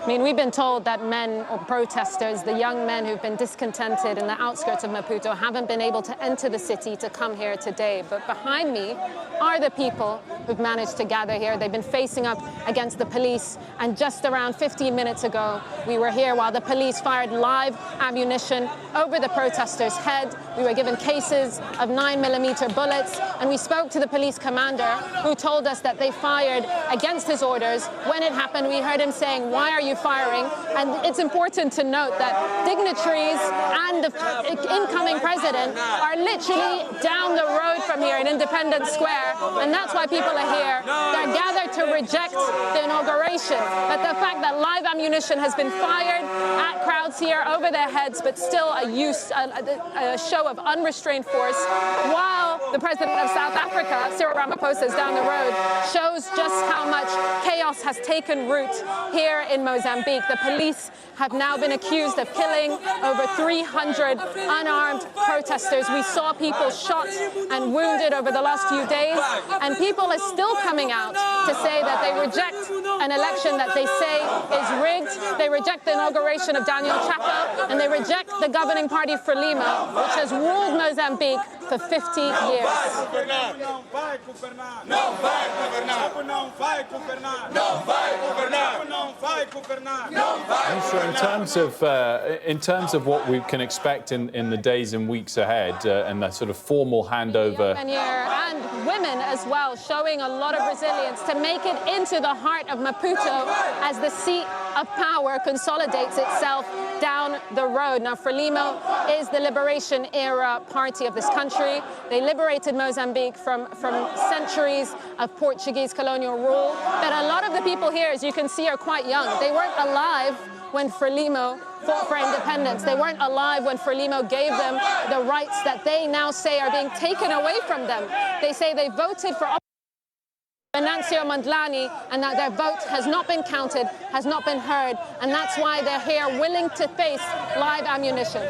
mean, we've been told that men or protesters, the young men who've been discontented in the outskirts of Maputo, haven't been able to enter the city to come here today. But behind me are the people who've managed to gather here. They've been facing up against the police. And just around 15 minutes ago, we were here while the police fired live ammunition over the protesters' head. We were given cases of 9mm bullets. And we spoke to the police commander, who told us that they fired against his orders. When it happened, we heard him saying, "Why are you firing?" And it's important to note that dignitaries and the incoming president are literally down the road from here in Independence Square, and that's why people are here. They're gathered to reject the inauguration. But the fact that live ammunition has been fired at crowds here over their heads, but still a show of unrestrained force, while the president of South Africa, Cyril Ramaphosa, is down the road, shows just how much chaos has taken root here in Mozambique. The police have now been accused of killing over 300 unarmed protesters. We saw people shot and wounded over the last few days, and people are still coming out to say that they reject an election that they say is rigged. They reject the inauguration of Daniel Chapo, and they reject the governing party Frelimo, which has ruled Mozambique for 50 years. In terms of what we can expect in the days and weeks ahead, and that sort of formal handover. And women as well, showing a lot of resilience to make it into the heart of Maputo as the seat of power consolidates itself down the road. Now, Frelimo is the liberation era party of this country. They liberated Mozambique from centuries of Portuguese colonial rule. But a lot of the people here, as you can see, are quite young. They weren't alive when Frelimo fought for independence. They weren't alive when Frelimo gave them the rights that they now say are being taken away from them. They say they voted for Venancio Mondlane, and that their vote has not been counted, has not been heard, and that's why they're here willing to face live ammunition.